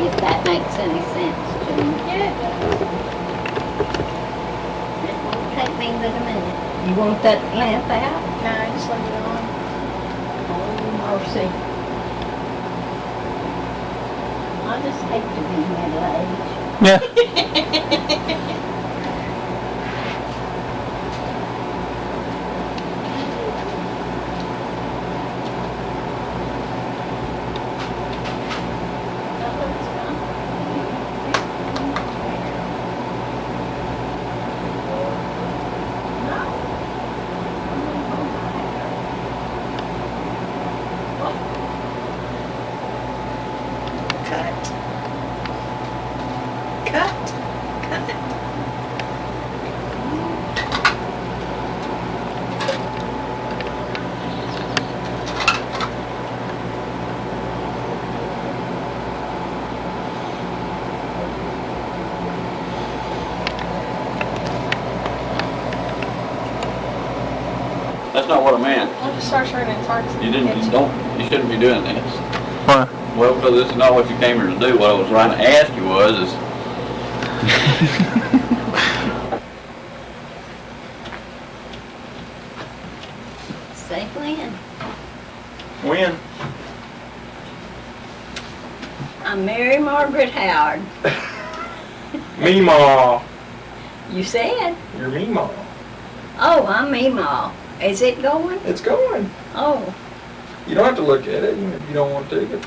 if that makes any sense to you. Yeah, it does. It won't take me but a minute. You want that lamp out? No, just leave it on. Oh, mercy. I just hate to be middle-aged. Yeah. Cut. Cut. Cut. That's not what I meant. I'll just start turning it tarts. You shouldn't be doing this. Why? Well, because this is not what you came here to do. What I was trying to ask you was, Say when. When? I'm Mary Margaret Howard. Mimaw. You said? You're Mimaw. Oh, I'm Mimaw. Is it going? It's going. Oh, You don't have to look at it if you don't want to. But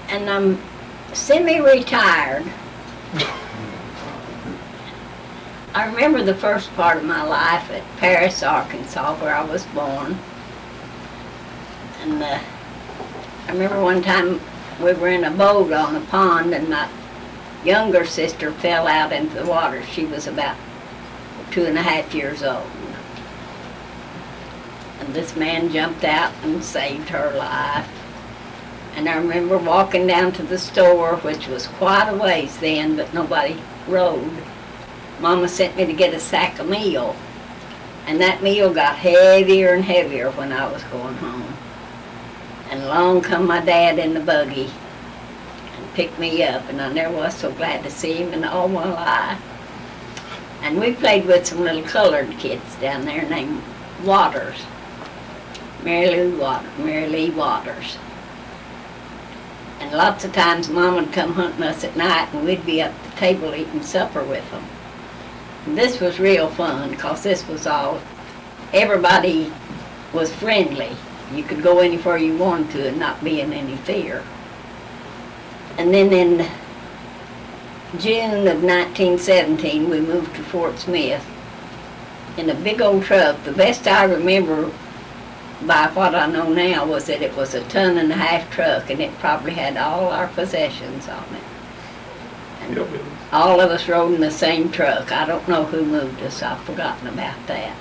and I'm semi-retired. I remember the first part of my life at Paris, Arkansas, where I was born. And I remember one time we were in a boat on a pond and my younger sister fell out into the water. She was about 2.5 years old. And this man jumped out and saved her life. And I remember walking down to the store, which was quite a ways then, but nobody rode. Mama sent me to get a sack of meal. And that meal got heavier and heavier when I was going home. And along come my dad in the buggy and picked me up, and I never was so glad to see him in all my life. And we played with some little colored kids down there named Waters. Mary Lee Waters. And lots of times Mom would come hunting us at night and we'd be up at the table eating supper with them. And this was real fun because this was all, everybody was friendly. You could go anywhere you wanted to and not be in any fear. And then in June of 1917 we moved to Fort Smith in a big old truck. The best I remember by what I know now was that it was a 1.5-ton truck and it probably had all our possessions on it. And all of us rode in the same truck. I don't know who moved us. I've forgotten about that.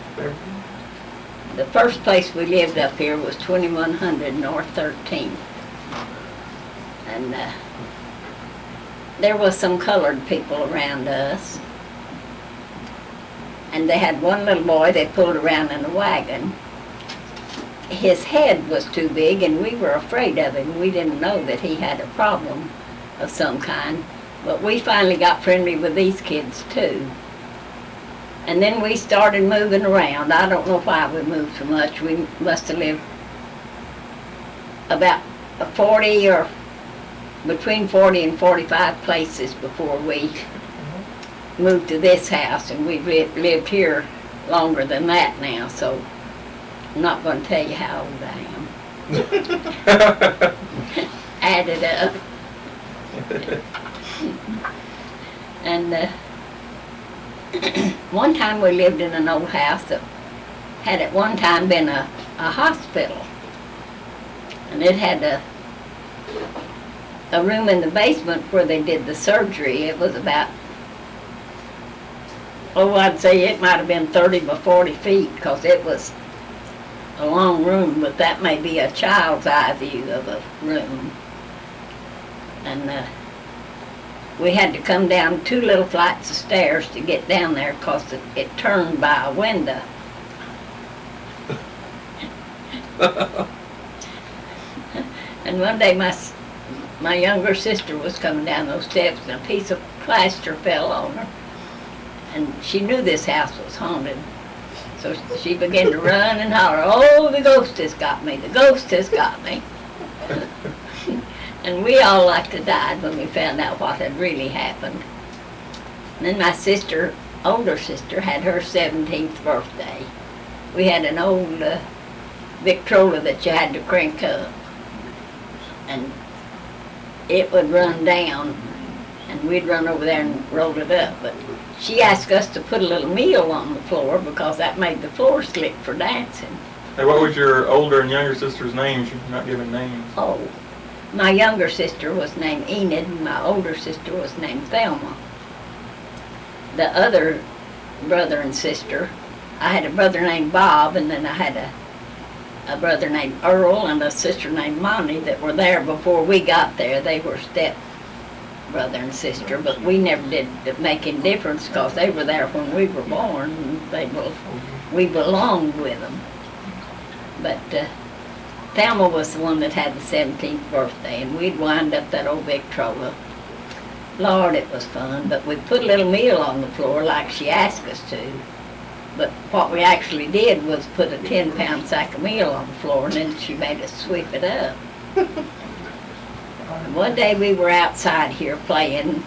The first place we lived up here was 2100 North 13th. And there was some colored people around us. And they had one little boy they pulled around in a wagon. His head was too big and we were afraid of him. We didn't know that he had a problem of some kind. But we finally got friendly with these kids too. And then we started moving around. I don't know why we moved so much. We must have lived about 40 or between 40 and 45 places before we moved to this house. And we've lived here longer than that now, so I'm not going to tell you how old I am. Add it up. And one time we lived in an old house that had at one time been a hospital. And it had a room in the basement where they did the surgery. It was about, I'd say it might have been 30 by 40 feet because it was a long room, but that may be a child's eye view of a room. And we had to come down 2 little flights of stairs to get down there because it turned by a window. And one day my younger sister was coming down those steps and a piece of plaster fell on her. And she knew this house was haunted. So she began to run and holler, "Oh, the ghost has got me, the ghost has got me." And we all like to died when we found out what had really happened. And then my sister, older sister, had her 17th birthday. We had an old Victrola that you had to crank up. And it would run down, and we'd run over there and roll it up. But she asked us to put a little meal on the floor because that made the floor slick for dancing. Hey, what was your older and younger sister's names? You're not giving names. Oh, my younger sister was named Enid, and my older sister was named Thelma. The other brother and sister, I had a brother named Bob, and then I had a brother named Earl and a sister named Monty that were there before we got there. They were step brother and sister, but we never did make any difference because they were there when we were born, and we belonged with them. But Thelma was the one that had the 17th birthday, and we'd wind up that old Victrola. Lord, it was fun, but we put a little meal on the floor like she asked us to. But what we actually did was put a 10-pound sack of meal on the floor, and then she made us sweep it up. And one day we were outside here playing,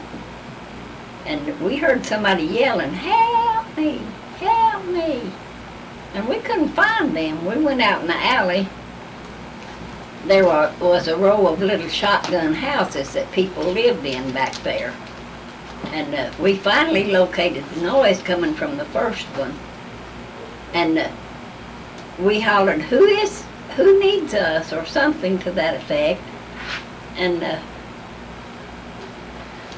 and we heard somebody yelling, "Help me, help me." And we couldn't find them. We went out in the alley. There was a row of little shotgun houses that people lived in back there. And we finally located the noise coming from the first one. And we hollered, who needs us, or something to that effect. And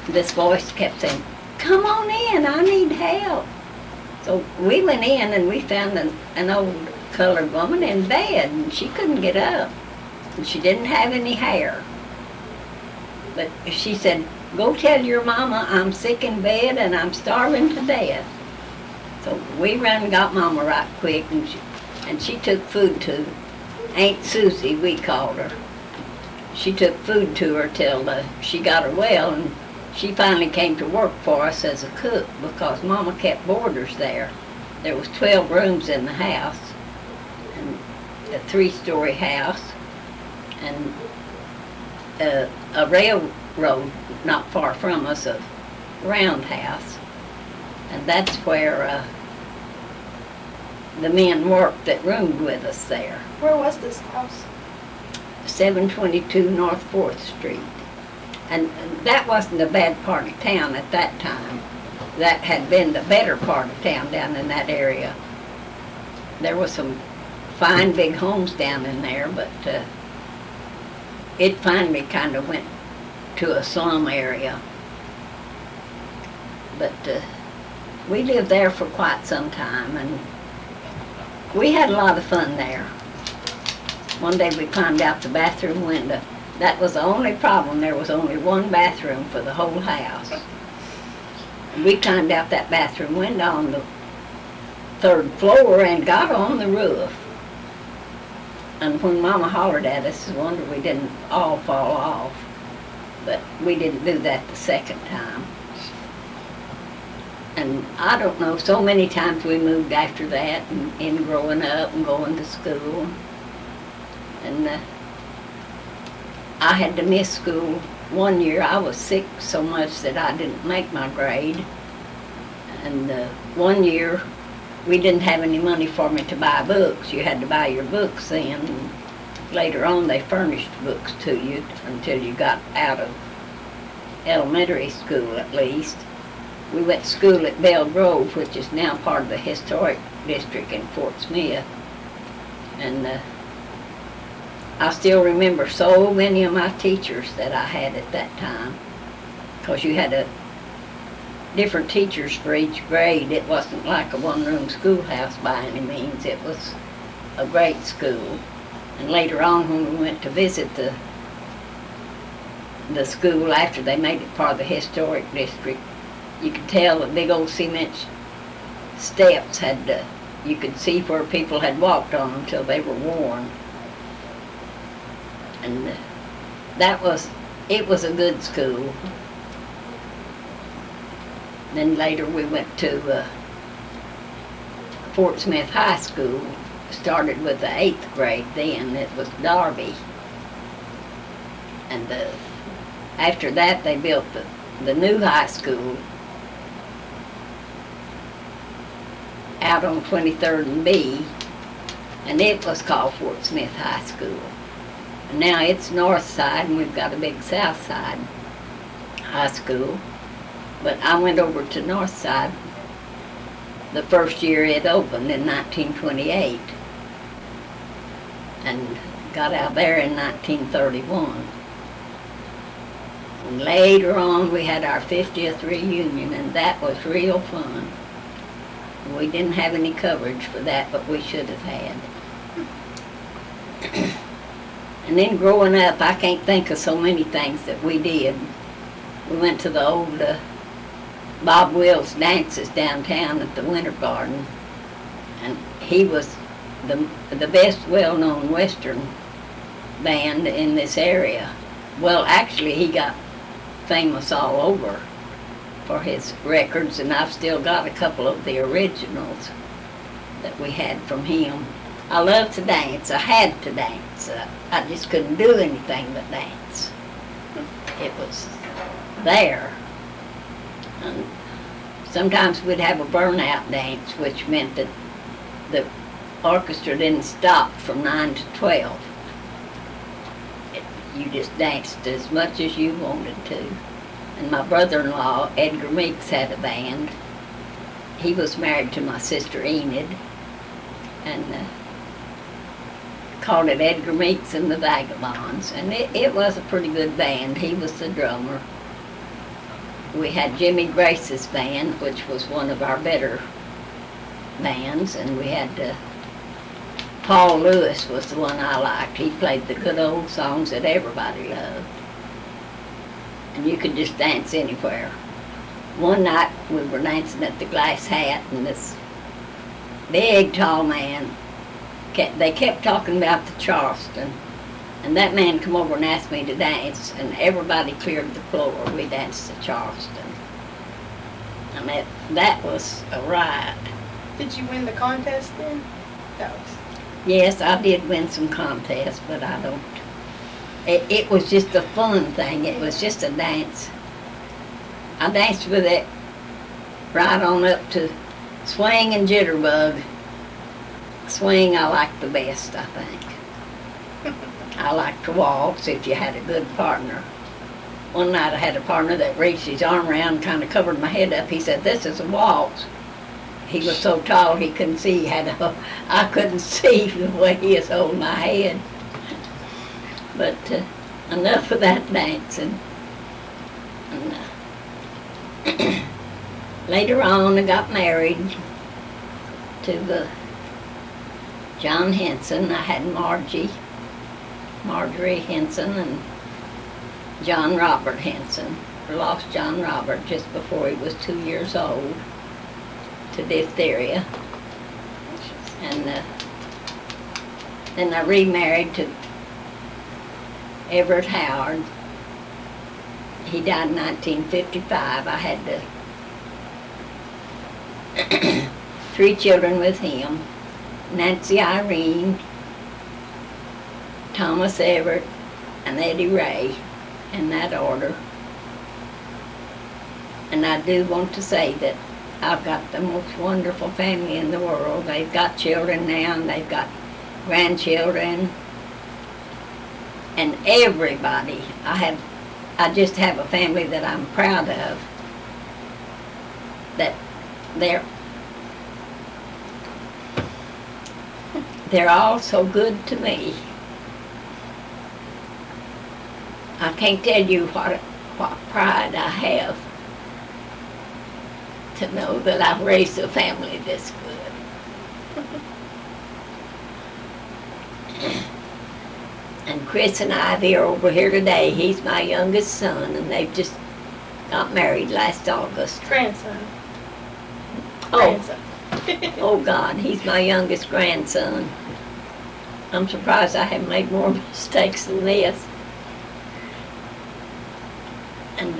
this voice kept saying, "Come on in, I need help." So we went in and we found an old colored woman in bed, and she couldn't get up. And she didn't have any hair. But she said, "Go tell your mama I'm sick in bed and I'm starving to death." So we ran and got Mama right quick, and she took food to Aunt Susie, we called her. She took food to her till she got her well, and she finally came to work for us as a cook because Mama kept boarders there. There was 12 rooms in the house, and a 3-story house, and a railroad not far from us, a roundhouse. And that's where the men worked that roomed with us there. Where was this house? 722 North 4th Street. And that wasn't a bad part of town at that time. That had been the better part of town down in that area. There were some fine big homes down in there, but it finally kind of went to a slum area. But we lived there for quite some time, and we had a lot of fun there. One day we climbed out the bathroom window. That was the only problem. There was only one bathroom for the whole house. And we climbed out that bathroom window on the 3rd floor and got on the roof. And when Mama hollered at us, I wonder we didn't all fall off. But we didn't do that the second time. And I don't know, so many times we moved after that, and in growing up and going to school. And I had to miss school. One year I was sick so much that I didn't make my grade. And one year we didn't have any money for me to buy books. You had to buy your books then. And later on they furnished books to you until you got out of elementary school at least. We went to school at Bell Grove, which is now part of the historic district in Fort Smith. And I still remember so many of my teachers that I had at that time, because you had different teachers for each grade. It wasn't like a one-room schoolhouse by any means. It was a great school. And later on, when we went to visit the school after they made it part of the historic district, you could tell the big old cement steps had, you could see where people had walked on them till they were worn. And that was it was a good school. Then later we went to Fort Smith High School. Started with the 8th grade then. It was Darby. And after that they built the new high school out on 23rd and B, and it was called Fort Smith High School. And now it's north side, and we've got a big south side high school. But I went over to north side the first year it opened in 1928, and got out there in 1931. And later on we had our 50th reunion, and that was real fun. We didn't have any coverage for that, but we should have had. And then growing up, I can't think of so many things that we did. We went to the old Bob Wills dances downtown at the Winter Garden, and he was the best well-known Western band in this area. Well, actually, he got famous all over for his records, and I've still got a couple of the originals that we had from him. I love to dance. I had to dance. I just couldn't do anything but dance. It was there. And sometimes we'd have a burnout dance, which meant that the orchestra didn't stop from 9 to 12. You just danced as much as you wanted to. And my brother-in-law, Edgar Meeks, had a band. He was married to my sister Enid, and called it Edgar Meeks and the Vagabonds. And it was a pretty good band. He was the drummer. We had Jimmy Grace's band, which was one of our better bands, and we had Paul Lewis was the one I liked. He played the good old songs that everybody loved. And you could just dance anywhere. One night we were dancing at the Glass Hat, and this big, tall man, they kept talking about the Charleston, and that man come over and asked me to dance, and everybody cleared the floor. We danced the Charleston. And that was a riot. Did you win the contest then? That was... Yes, I did win some contests, but I don't. It was just a fun thing. It was just a dance. I danced with it right on up to swing and jitterbug. Swing I like the best, I think. I like to waltz if you had a good partner. One night I had a partner that reached his arm around and kind of covered my head up. He said, "This is a waltz." He was so tall he couldn't see. I couldn't see the way he was holding my head. But enough of that dancing. And, later on, I got married to John Henson. I had Marjorie Henson, and John Robert Henson. I lost John Robert just before he was 2 years old to diphtheria. And then I remarried to Everett Howard. He died in 1955. I had 3 children with him: Nancy Irene, Thomas Everett, and Eddie Ray, in that order. And I do want to say that I've got the most wonderful family in the world. They've got children now, and they've got grandchildren. And everybody, I just have a family that I'm proud of. That they're all so good to me. I can't tell you what pride I have to know that I've raised a family this good. And Chris and Ivy are over here today. He's my youngest son, and they've just got married last August. Grandson. Oh, Grandson. oh God, he's my youngest grandson. I'm surprised I haven't made more mistakes than this.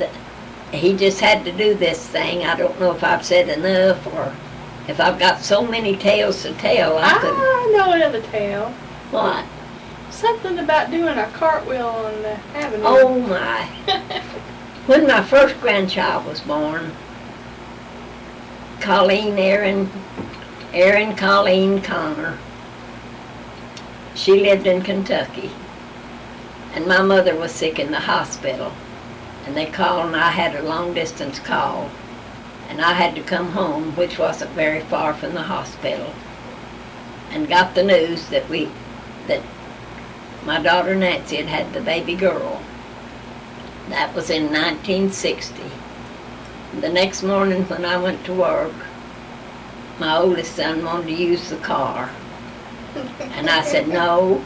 And he just had to do this thing. I don't know if I've said enough or if I've got so many tales to tell. I know another tale. What? Something about doing a cartwheel on the avenue. Oh my. When my first grandchild was born, Aaron Colleen Connor, she lived in Kentucky. And my mother was sick in the hospital. And they called and I had a long distance call. And I had to come home, which wasn't very far from the hospital. And got the news that my daughter Nancy had had the baby girl. That was in 1960. The next morning when I went to work, my oldest son wanted to use the car. And I said, no,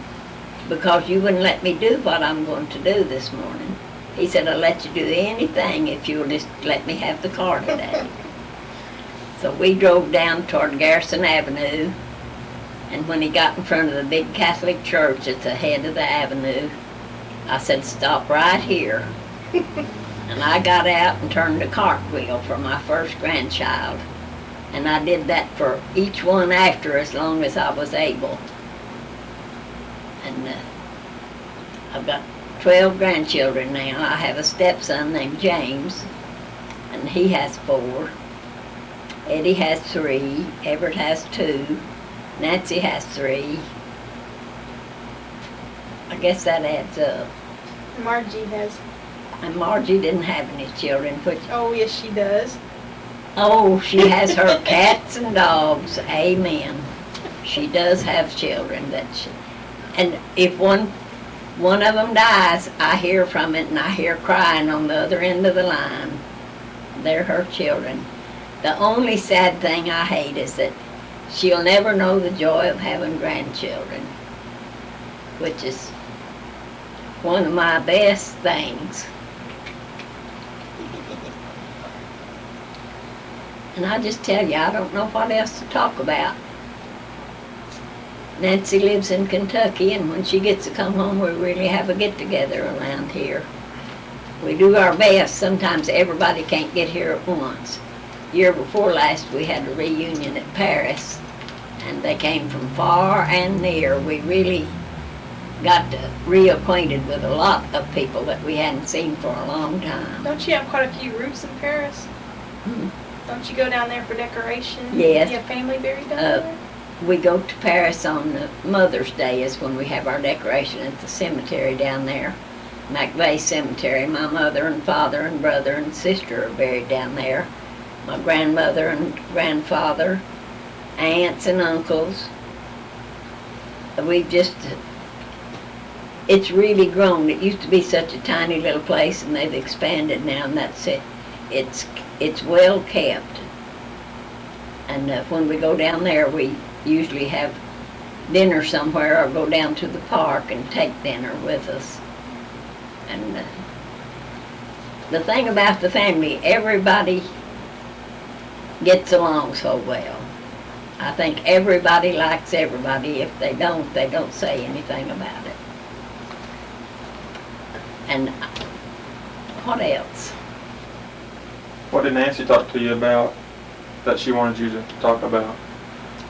because you wouldn't let me do what I'm going to do this morning. He said, I'll let you do anything if you'll just let me have the car today. So we drove down toward Garrison Avenue, and when he got in front of the big Catholic church at the head of the avenue, I said, stop right here. And I got out and turned a cartwheel for my first grandchild. And I did that for each one after as long as I was able. And I've got 12 grandchildren now. I have a stepson named James, and he has 4. Eddie has 3. Everett has 2. Nancy has 3. I guess that adds up. Margie has. And Margie didn't have any children, which... Oh, yes, she does. Oh, she has her cats and dogs. Amen. She does have children. And if one of them dies, I hear from it, and I hear crying on the other end of the line. They're her children. The only sad thing I hate is that she'll never know the joy of having grandchildren, which is one of my best things. And I just tell you, I don't know what else to talk about. Nancy lives in Kentucky, and when she gets to come home, we really have a get-together around here. We do our best. Sometimes everybody can't get here at once. Year before last, we had a reunion at Paris, and they came from far and near. We really got reacquainted with a lot of people that we hadn't seen for a long time. Don't you have quite a few roots in Paris? Hmm. Don't you go down there for decoration? Yes. You have family buried down there? We go to Paris on Mother's Day is when we have our decoration at the cemetery down there. McVeigh Cemetery. My mother and father and brother and sister are buried down there. My grandmother and grandfather, aunts and uncles. It's really grown. It used to be such a tiny little place, and they've expanded now, and that's it. It's well kept. And when we go down there, we usually have dinner somewhere or go down to the park and take dinner with us. And the thing about the family, everybody gets along so well. I think everybody likes everybody. If they don't say anything about it. And what else? What did Nancy talk to you about that she wanted you to talk about?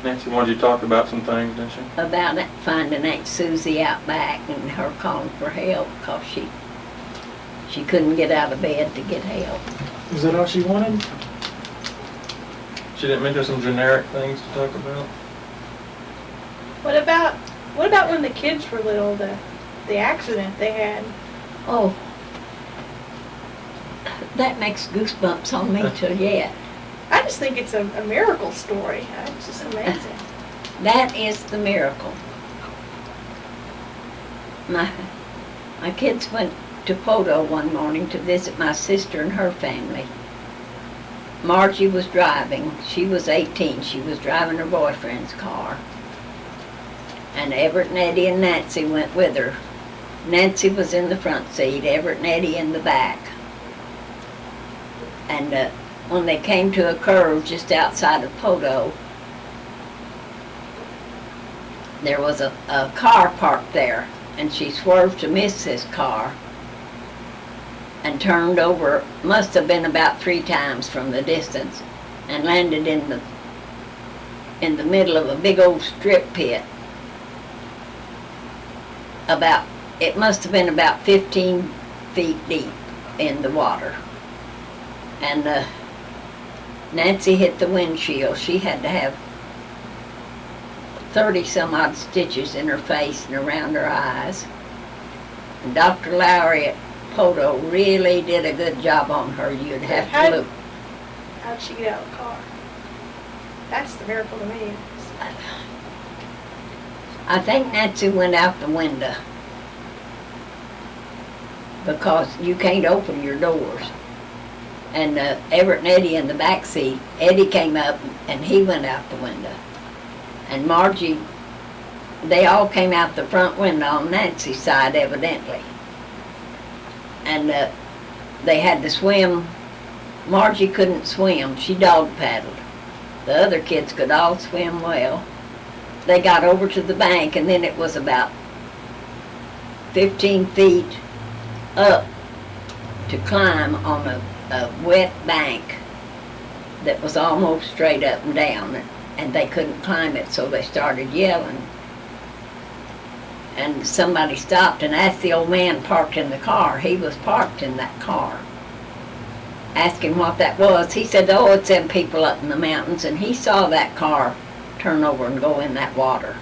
Nancy wanted you to talk about some things, didn't she? About finding Aunt Susie out back and her calling for help because she couldn't get out of bed to get help. Is that all she wanted? She didn't mention some generic things to talk about? What about when the kids were little, the accident they had? Oh, that makes goosebumps on me till yet. I just think it's a miracle story. It's just amazing. That is the miracle. My kids went to Poto one morning to visit my sister and her family. Margie was driving. She was 18. She was driving her boyfriend's car. And Everett and Eddie and Nancy went with her. Nancy was in the front seat, Everett and Eddie in the back. And when they came to a curve just outside of Poto, there was a car parked there, and she swerved to miss this car. and turned over, must have been about 3 times from the distance, and landed in the middle of a big old strip pit. It must have been about 15 feet deep in the water. And Nancy hit the windshield. She had to have 30 some odd stitches in her face and around her eyes. And Dr. Lowry at Poto really did a good job on her. You'd have to look. How'd she get out of the car? That's the miracle to me. I think Nancy went out the window because you can't open your doors. And Everett and Eddie in the back seat, Eddie came up and he went out the window. And Margie, they all came out the front window on Nancy's side, evidently. And they had to swim. Margie couldn't swim. She dog paddled. The other kids could all swim well. They got over to the bank, and then it was about 15 feet up to climb on a wet bank that was almost straight up and down, and they couldn't climb it, so they started yelling. And somebody stopped and asked the old man parked in the car. He was parked in that car. Asked him what that was. He said, oh, it's them people up in the mountains, and he saw that car turn over and go in that water.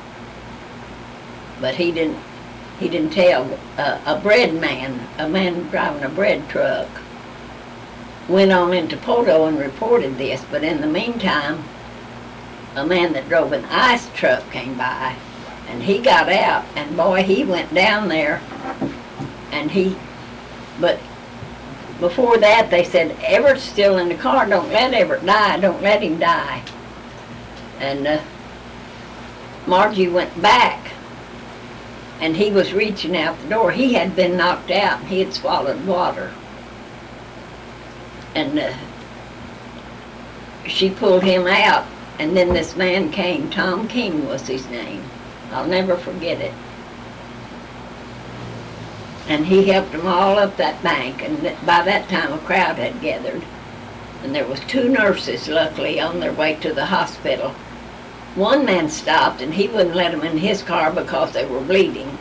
But he didn't tell. A bread man, a man driving a bread truck, went on into Poto and reported this, but in the meantime, a man that drove an ice truck came by, and he got out, and boy, he went down there, and but before that, they said, Everett's still in the car, don't let Everett die, don't let him die. And Margie went back, and he was reaching out the door. He had been knocked out, and he had swallowed water. And she pulled him out, and then this man came. Tom King was his name. I'll never forget it. And he helped them all up that bank, and by that time a crowd had gathered. And there was 2 nurses, luckily, on their way to the hospital. One man stopped, and he wouldn't let them in his car because they were bleeding,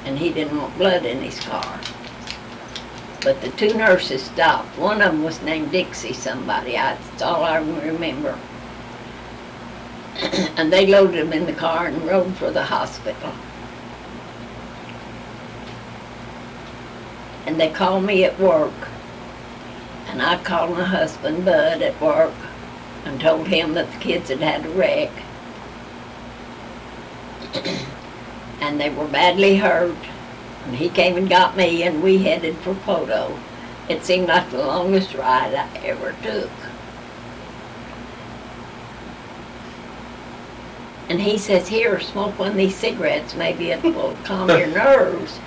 and he didn't want blood in his car. But the 2 nurses stopped. One of them was named Dixie somebody. That's all I remember. And they loaded him in the car and rode for the hospital. And they called me at work. And I called my husband, Bud, at work and told him that the kids had had a wreck. And they were badly hurt. And he came and got me, and we headed for Poto. It seemed like the longest ride I ever took. And he says, here, smoke one of these cigarettes, maybe it will calm your nerves.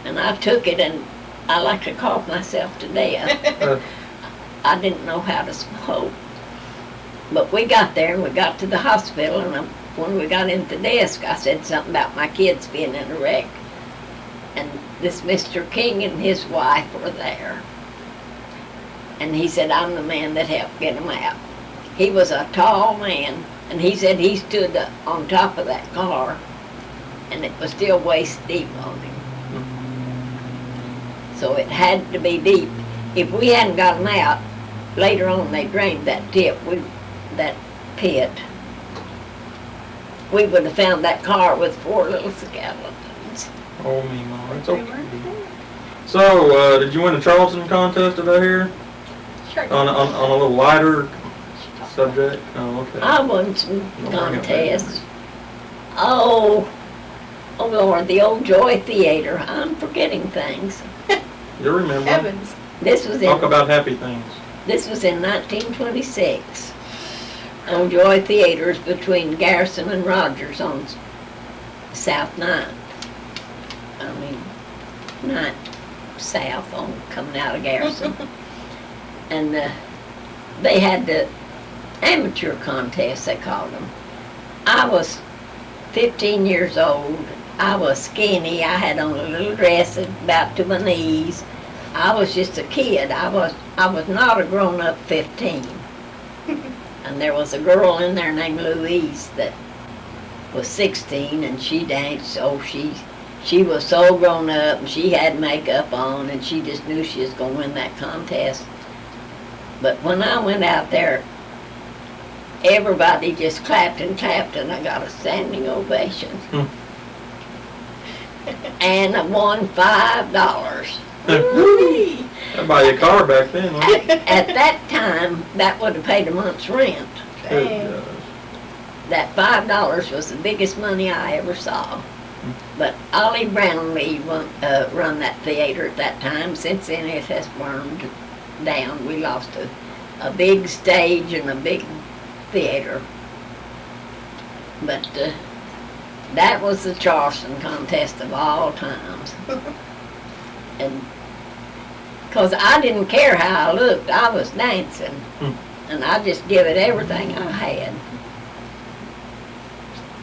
And I took it, and I like to cough myself to death. I didn't know how to smoke. But we got there, and we got to the hospital, and when we got into the desk, I said something about my kids being in a wreck. And this Mr. King and his wife were there. And he said, I'm the man that helped get them out. He was a tall man, and he said he stood on top of that car, and it was still waist deep on him. So it had to be deep. If we hadn't got them out, later on they drained that that pit. We would have found that car with 4 little skeletons. Oh, Mimaw, it's okay. So, did you win the Charleston contest over here? Sure. On a little lighter subject? Oh, okay. I won some contests. Oh Lord, the old Joy Theater. I'm forgetting things. You remember? Heavens. Talk about happy things. This was in 1926. On Joy Theaters between Garrison and Rogers on South 9th. I mean, 9th South on coming out of Garrison. And they had the amateur contest, they called them. I was 15 years old. I was skinny. I had on a little dress about to my knees. I was just a kid. I was not a grown-up 15. And there was a girl in there named Louise that was 16, and she danced. Oh, she was so grown up, and she had makeup on, and she just knew she was going to win that contest. But when I went out there, everybody just clapped, and I got a standing ovation. And I won $5. I'd buy you a car back then, wouldn't it? At that time, that would have paid a month's rent. Good gosh. That $5 was the biggest money I ever saw. But Ollie Brownlee run that theater at that time. Since then, it has burned down. We lost a big stage and a big theater. But that was the Charleston contest of all times. And because I didn't care how I looked, I was dancing. And I just give it everything I had.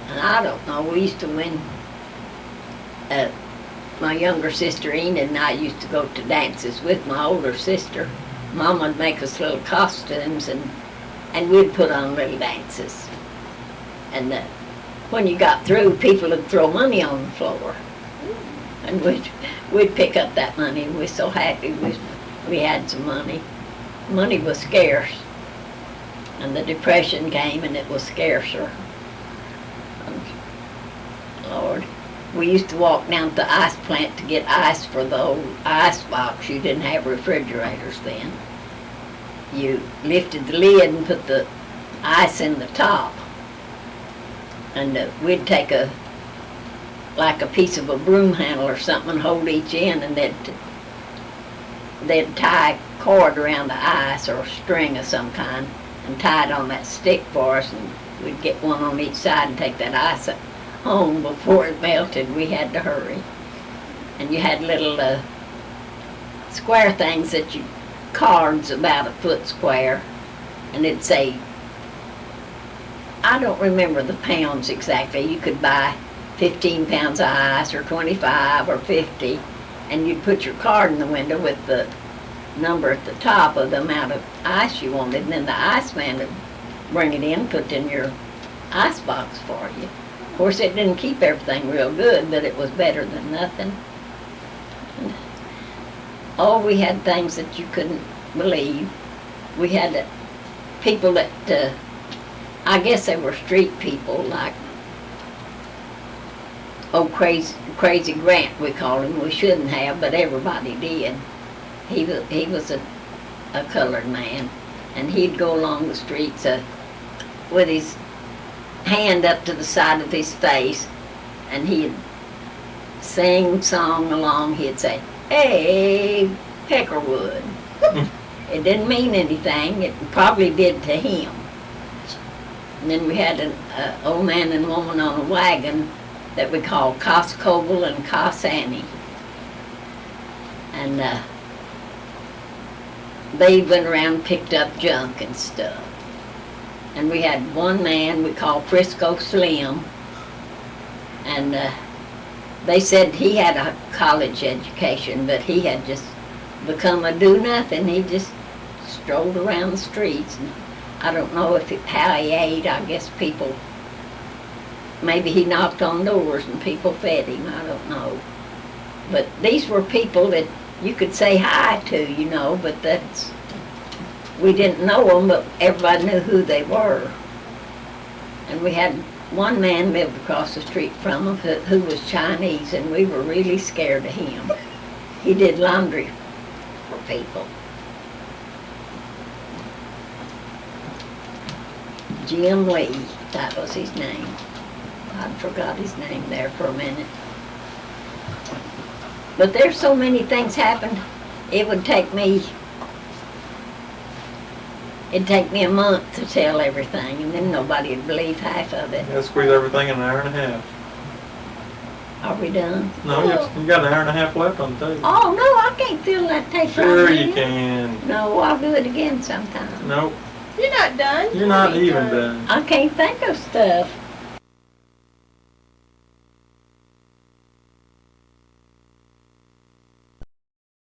And I don't know, we used to win. My younger sister Enid and I used to go to dances with my older sister. Mom would make us little costumes, and we'd put on little dances. And when you got through, people would throw money on the floor. And we'd pick up that money. We're so happy we had some money. Money was scarce. And the Depression came, and it was scarcer. And, Lord, we used to walk down to the ice plant to get ice for the old ice box. You didn't have refrigerators then. You lifted the lid and put the ice in the top. And we'd take like a piece of a broom handle or something and hold each end, and they'd tie a cord around the ice or a string of some kind and tie it on that stick for us, and we'd get one on each side and take that ice home before it melted. We had to hurry. And you had little square things that cards about a foot square, and it'd say, I don't remember the pounds exactly. You could buy 15 pounds of ice or 25 or 50, and you'd put your card in the window with the number at the top of the amount of ice you wanted, and then the iceman would bring it in, put it in your ice box for you. Of course, it didn't keep everything real good, but it was better than nothing. And, we had things that you couldn't believe. We had people that, I guess they were street people, like Crazy Grant, we called him. We shouldn't have, but everybody did. He was a colored man, and he'd go along the streets with his hand up to the side of his face, and he'd song along. He'd say, "Hey, Peckerwood." It didn't mean anything. It probably did to him. And then we had an old man and woman on a wagon that we called Cos Coble and Cos Annie. And they went around and picked up junk and stuff. And we had one man we called Frisco Slim, and they said he had a college education, but he had just become a do-nothing. He just strolled around the streets, and I don't know how he ate. I guess maybe he knocked on doors and people fed him, I don't know. But these were people that you could say hi to, but we didn't know them, but everybody knew who they were. And we had one man lived across the street from us who was Chinese, and we were really scared of him. He did laundry for people. Jim Lee, that was his name. I forgot his name there for a minute. But there's so many things happened, it'd take me a month to tell everything, and then nobody would believe half of it. You gotta squeeze everything in an hour and a half. Are we done? No, you got an hour and a half left on the tape. Oh, no, I can't fill that tape Sure right you now. can. No, I'll do it again sometime. Nope. You're not done. You're not even done. I can't think of stuff.